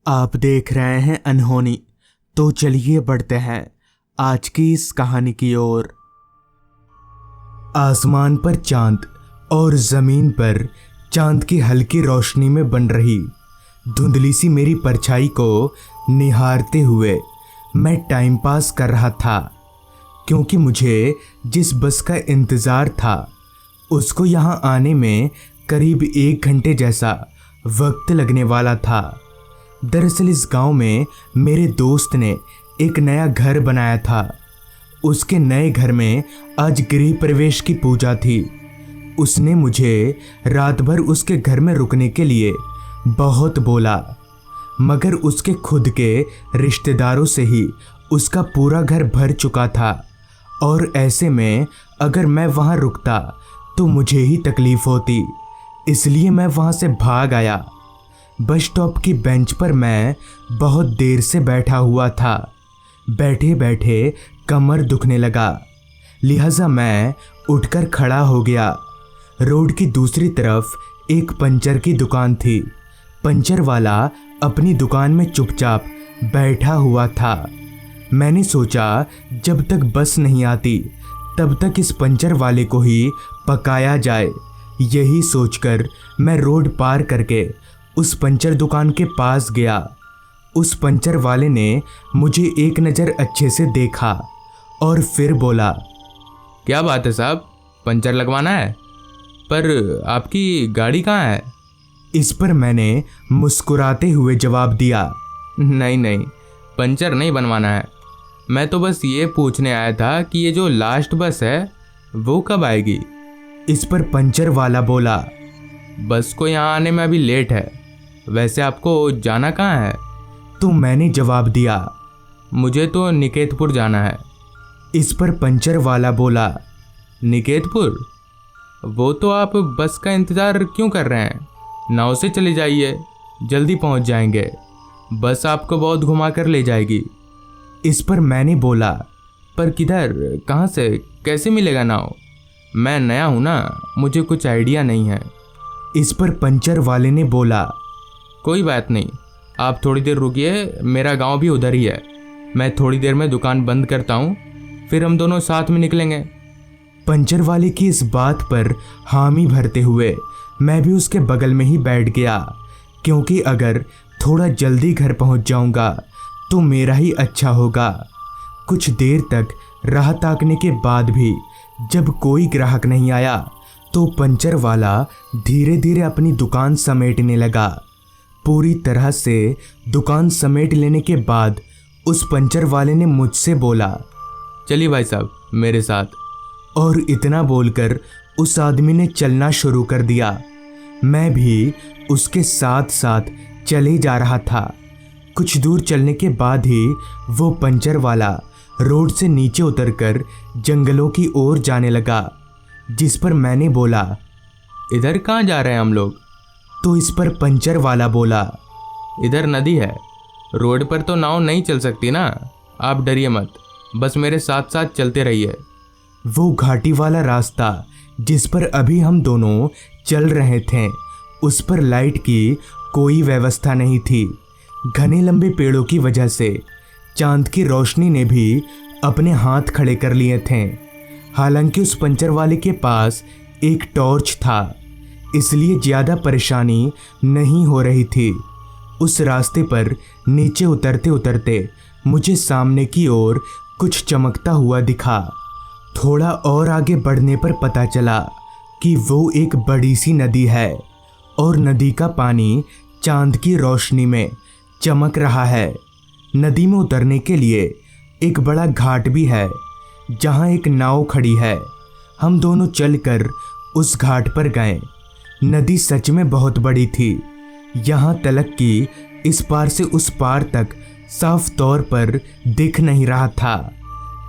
आप देख रहे हैं अनहोनी। तो चलिए बढ़ते हैं आज की इस कहानी की ओर। आसमान पर चांद और जमीन पर चांद की हल्की रोशनी में बन रही धुंधली सी मेरी परछाई को निहारते हुए मैं टाइम पास कर रहा था, क्योंकि मुझे जिस बस का इंतज़ार था उसको यहाँ आने में करीब 1 घंटे जैसा वक्त लगने वाला था। दरअसल इस गांव में मेरे दोस्त ने एक नया घर बनाया था। उसके नए घर में आज गृह प्रवेश की पूजा थी। उसने मुझे रात भर उसके घर में रुकने के लिए बहुत बोला, मगर उसके खुद के रिश्तेदारों से ही उसका पूरा घर भर चुका था और ऐसे में अगर मैं वहाँ रुकता तो मुझे ही तकलीफ होती। इसलिए मैं वहाँ से भाग आया। बस स्टॉप की बेंच पर मैं बहुत देर से बैठा हुआ था। बैठे बैठे कमर दुखने लगा, लिहाजा मैं उठकर खड़ा हो गया। रोड की दूसरी तरफ एक पंचर की दुकान थी। पंचर वाला अपनी दुकान में चुपचाप बैठा हुआ था। मैंने सोचा जब तक बस नहीं आती तब तक इस पंचर वाले को ही पकाया जाए। यही सोचकर मैं रोड पार करके उस पंचर दुकान के पास गया। उस पंचर वाले ने मुझे एक नज़र अच्छे से देखा और फिर बोला, क्या बात है साहब, पंचर लगवाना है? पर आपकी गाड़ी कहाँ है? इस पर मैंने मुस्कुराते हुए जवाब दिया, नहीं नहीं, पंचर नहीं बनवाना है। मैं तो बस ये पूछने आया था कि ये जो लास्ट बस है वो कब आएगी? इस पर पंचर वाला बोला, बस को यहाँ आने में अभी लेट है। वैसे आपको जाना कहाँ है? तो मैंने जवाब दिया, मुझे तो निकेतपुर जाना है। इस पर पंचर वाला बोला, निकेतपुर? वो तो आप बस का इंतज़ार क्यों कर रहे हैं? नाव से चले जाइए, जल्दी पहुंच जाएंगे। बस आपको बहुत घुमा कर ले जाएगी। इस पर मैंने बोला, पर किधर, कहाँ से, कैसे मिलेगा नाव? मैं नया हूँ ना, मुझे कुछ आइडिया नहीं है। इस पर पंचर वाले ने बोला, कोई बात नहीं, आप थोड़ी देर रुकिए, मेरा गांव भी उधर ही है। मैं थोड़ी देर में दुकान बंद करता हूँ, फिर हम दोनों साथ में निकलेंगे। पंचर वाले की इस बात पर हामी भरते हुए मैं भी उसके बगल में ही बैठ गया, क्योंकि अगर थोड़ा जल्दी घर पहुँच जाऊँगा तो मेरा ही अच्छा होगा। कुछ देर तक राह ताकने के बाद भी जब कोई ग्राहक नहीं आया तो पंचर वाला धीरे धीरे अपनी दुकान समेटने लगा। पूरी तरह से दुकान समेट लेने के बाद उस पंचर वाले ने मुझसे बोला, चलिए भाई साहब मेरे साथ। और इतना बोलकर उस आदमी ने चलना शुरू कर दिया। मैं भी उसके साथ साथ चले जा रहा था। कुछ दूर चलने के बाद ही वो पंचर वाला रोड से नीचे उतरकर जंगलों की ओर जाने लगा। जिस पर मैंने बोला, इधर कहाँ जा रहे हैं हम लोग? तो इस पर पंचर वाला बोला, इधर नदी है, रोड पर तो नाव नहीं चल सकती ना। आप डरिए मत, बस मेरे साथ साथ चलते रहिए। वो घाटी वाला रास्ता जिस पर अभी हम दोनों चल रहे थे, उस पर लाइट की कोई व्यवस्था नहीं थी। घने लंबे पेड़ों की वजह से चांद की रोशनी ने भी अपने हाथ खड़े कर लिए थे। हालांकि उस पंचर वाले के पास एक टॉर्च था, इसलिए ज़्यादा परेशानी नहीं हो रही थी। उस रास्ते पर नीचे उतरते उतरते मुझे सामने की ओर कुछ चमकता हुआ दिखा। थोड़ा और आगे बढ़ने पर पता चला कि वो एक बड़ी सी नदी है और नदी का पानी चांद की रोशनी में चमक रहा है। नदी में उतरने के लिए एक बड़ा घाट भी है, जहाँ एक नाव खड़ी है। हम दोनों चलकर उस घाट पर गए। नदी सच में बहुत बड़ी थी। यहाँ तलक कि इस पार से उस पार तक साफ तौर पर दिख नहीं रहा था।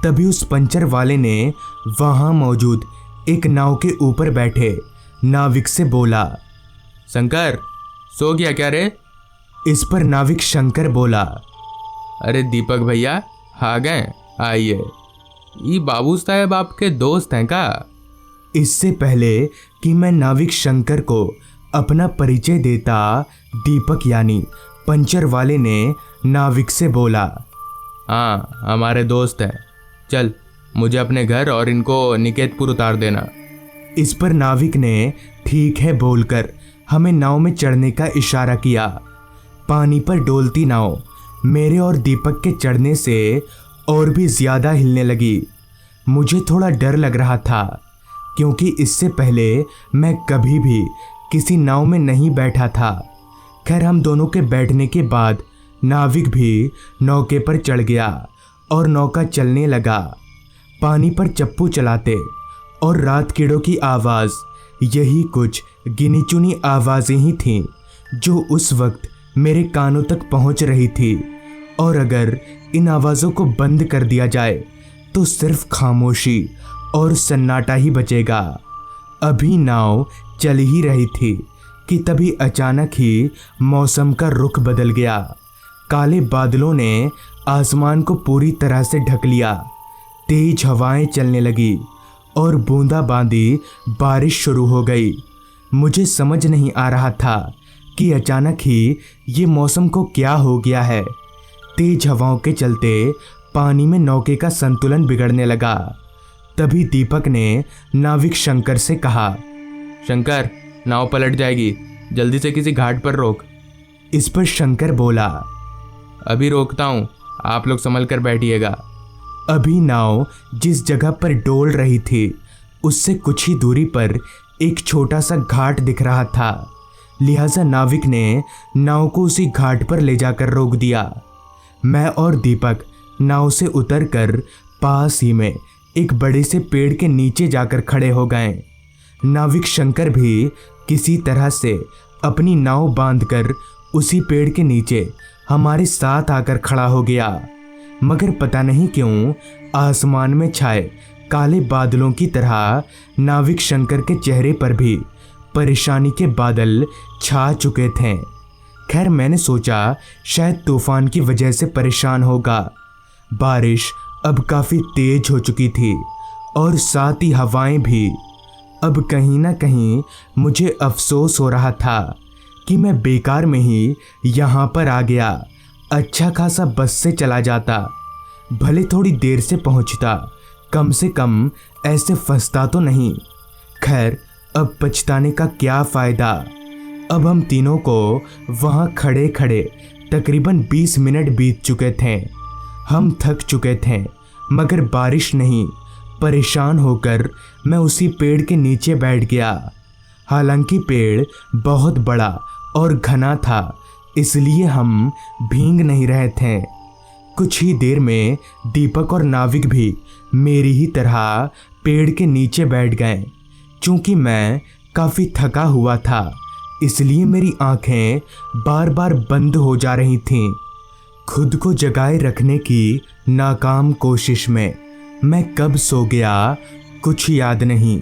तभी उस पंचर वाले ने वहाँ मौजूद एक नाव के ऊपर बैठे नाविक से बोला, शंकर, सो गया क्या रे? इस पर नाविक शंकर बोला, अरे दीपक भैया आ गए, आइए। ये बाबू साहब आपके दोस्त हैं का? इससे पहले कि मैं नाविक शंकर को अपना परिचय देता, दीपक यानी पंचर वाले ने नाविक से बोला। हाँ, हमारे दोस्त हैं। चल, मुझे अपने घर और इनको निकेतपुर उतार देना। इस पर नाविक ने ठीक है बोलकर हमें नाव में चढ़ने का इशारा किया। पानी पर डोलती नाव मेरे और दीपक के चढ़ने से और भी ज्यादा हिलने लगी। मुझे थोड़ा डर लग रहा था, क्योंकि इससे पहले मैं कभी भी किसी नाव में नहीं बैठा था। खैर, हम दोनों के बैठने के बाद नाविक भी नौके पर चढ़ गया और नौका चलने लगा। पानी पर चप्पू चलाते और रात कीड़ों की आवाज़, यही कुछ गिनी चुनी आवाज़ें ही थीं जो उस वक्त मेरे कानों तक पहुंच रही थी। और अगर इन आवाज़ों को बंद कर दिया जाए तो सिर्फ खामोशी और सन्नाटा ही बचेगा। अभी नाव चल ही रही थी कि तभी अचानक ही मौसम का रुख बदल गया। काले बादलों ने आसमान को पूरी तरह से ढक लिया। तेज हवाएं चलने लगी और बूंदाबांदी बारिश शुरू हो गई। मुझे समझ नहीं आ रहा था कि अचानक ही ये मौसम को क्या हो गया है। तेज हवाओं के चलते पानी में नौके का संतुलन बिगड़ने लगा। तभी दीपक ने नाविक शंकर से कहा, शंकर, नाव पलट जाएगी, जल्दी से किसी घाट पर रोक। इस पर शंकर बोला, अभी रोकता हूँ, आप लोग संभल कर बैठिएगा। अभी नाव जिस जगह पर डोल रही थी उससे कुछ ही दूरी पर एक छोटा सा घाट दिख रहा था। लिहाजा नाविक ने नाव को उसी घाट पर ले जाकर रोक दिया। मैं और दीपक नाव से उतरकर पास ही में एक बड़े से पेड़ के नीचे जाकर खड़े हो गए। नाविक शंकर भी किसी तरह से अपनी नाव बांधकर उसी पेड़ के नीचे हमारे साथ आकर खड़ा हो गया। मगर पता नहीं क्यों आसमान में छाए काले बादलों की तरह नाविक शंकर के चेहरे पर भी परेशानी के बादल छा चुके थे। खैर, मैंने सोचा शायद तूफान की वजह से परेशान होगा। बारिश अब काफ़ी तेज हो चुकी थी और साथ ही हवाएं भी। अब कहीं ना कहीं मुझे अफसोस हो रहा था कि मैं बेकार में ही यहाँ पर आ गया। अच्छा खासा बस से चला जाता, भले थोड़ी देर से पहुँचता, कम से कम ऐसे फंसता तो नहीं। खैर, अब पछताने का क्या फ़ायदा। अब हम तीनों को वहाँ खड़े खड़े तकरीबन 20 मिनट बीत चुके थे। हम थक चुके थे, मगर बारिश नहीं। परेशान होकर मैं उसी पेड़ के नीचे बैठ गया। हालांकि पेड़ बहुत बड़ा और घना था, इसलिए हम भीग नहीं रहे थे। कुछ ही देर में दीपक और नाविक भी मेरी ही तरह पेड़ के नीचे बैठ गए। चूँकि मैं काफ़ी थका हुआ था, इसलिए मेरी आंखें बार बार बंद हो जा रही थीं। खुद को जगाए रखने की नाकाम कोशिश में मैं कब सो गया कुछ याद नहीं।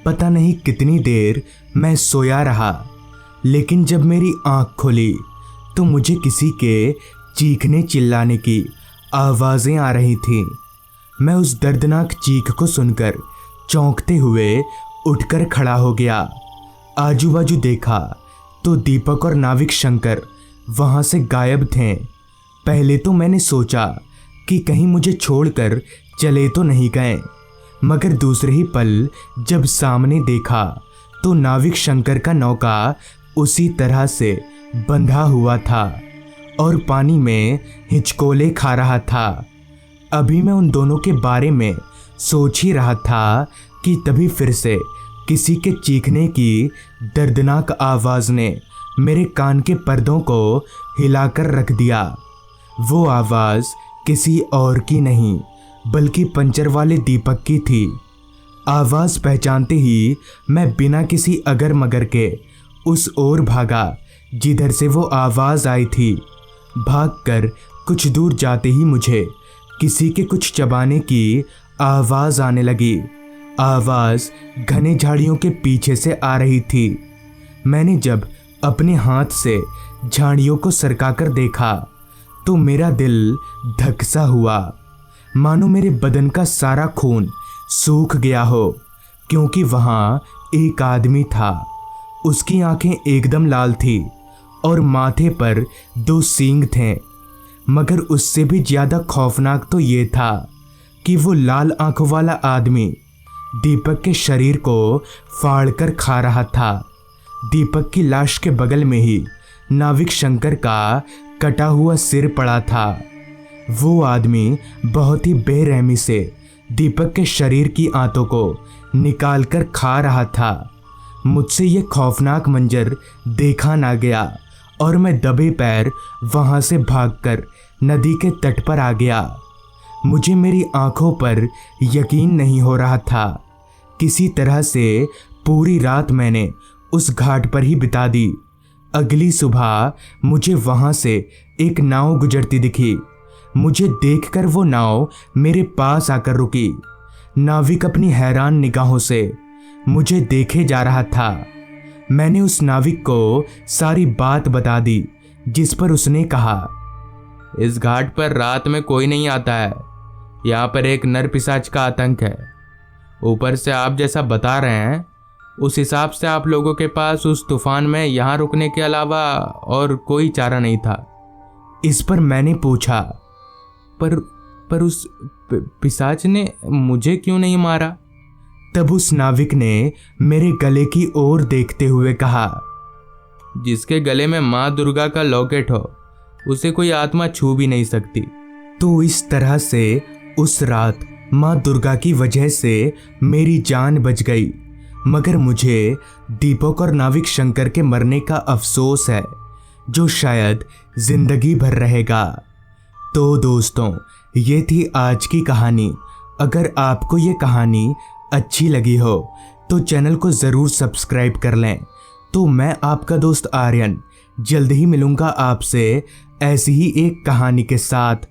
पता नहीं कितनी देर मैं सोया रहा, लेकिन जब मेरी आंख खुली तो मुझे किसी के चीखने चिल्लाने की आवाज़ें आ रही थीं। मैं उस दर्दनाक चीख को सुनकर चौंकते हुए उठकर खड़ा हो गया। आजू बाजू देखा तो दीपक और नाविक शंकर वहाँ से गायब थे। पहले तो मैंने सोचा कि कहीं मुझे छोड़कर चले तो नहीं गए, मगर दूसरे ही पल जब सामने देखा तो नाविक शंकर का नौका उसी तरह से बंधा हुआ था और पानी में हिचकोले खा रहा था। अभी मैं उन दोनों के बारे में सोच ही रहा था कि तभी फिर से किसी के चीखने की दर्दनाक आवाज़ ने मेरे कान के पर्दों को हिलाकर रख दिया। वो आवाज़ किसी और की नहीं बल्कि पंचर वाले दीपक की थी। आवाज़ पहचानते ही मैं बिना किसी अगर मगर के उस ओर भागा जिधर से वो आवाज़ आई थी। भागकर कुछ दूर जाते ही मुझे किसी के कुछ चबाने की आवाज़ आने लगी। आवाज़ घने झाड़ियों के पीछे से आ रही थी। मैंने जब अपने हाथ से झाड़ियों को सरकाकर देखा तो मेरा दिल धकसा हुआ, मानो मेरे बदन का सारा खून सूख गया हो, क्योंकि वहाँ एक आदमी था। उसकी आंखें एकदम लाल थी और माथे पर 2 सींग थे। मगर उससे भी ज्यादा खौफनाक तो ये था कि वो लाल आंखों वाला आदमी दीपक के शरीर को फाड़कर खा रहा था। दीपक की लाश के बगल में ही नाविक शंकर का कटा हुआ सिर पड़ा था। वो आदमी बहुत ही बेरहमी से दीपक के शरीर की आंतों को निकालकर खा रहा था। मुझसे ये खौफनाक मंजर देखा ना गया और मैं दबे पैर वहां से भागकर नदी के तट पर आ गया। मुझे मेरी आंखों पर यकीन नहीं हो रहा था। किसी तरह से पूरी रात मैंने उस घाट पर ही बिता दी। अगली सुबह मुझे वहां से एक नाव गुजरती दिखी। मुझे देखकर वो नाव मेरे पास आकर रुकी। नाविक अपनी हैरान निगाहों से मुझे देखे जा रहा था। मैंने उस नाविक को सारी बात बता दी, जिस पर उसने कहा, इस घाट पर रात में कोई नहीं आता है। यहाँ पर एक नर पिशाच का आतंक है। ऊपर से आप जैसा बता रहे हैं उस हिसाब से आप लोगों के पास उस तूफान में यहाँ रुकने के अलावा और कोई चारा नहीं था। इस पर मैंने पूछा, पर उस पिशाच ने मुझे क्यों नहीं मारा? तब उस नाविक ने मेरे गले की ओर देखते हुए कहा, जिसके गले में माँ दुर्गा का लॉकेट हो उसे कोई आत्मा छू भी नहीं सकती। तो इस तरह से उस रात माँ दुर्गा की वजह से मेरी जान बच गई। मगर मुझे दीपक और नाविक शंकर के मरने का अफसोस है, जो शायद जिंदगी भर रहेगा। तो दोस्तों, ये थी आज की कहानी। अगर आपको ये कहानी अच्छी लगी हो तो चैनल को ज़रूर सब्सक्राइब कर लें। तो मैं आपका दोस्त आर्यन जल्द ही मिलूंगा आपसे ऐसी ही एक कहानी के साथ।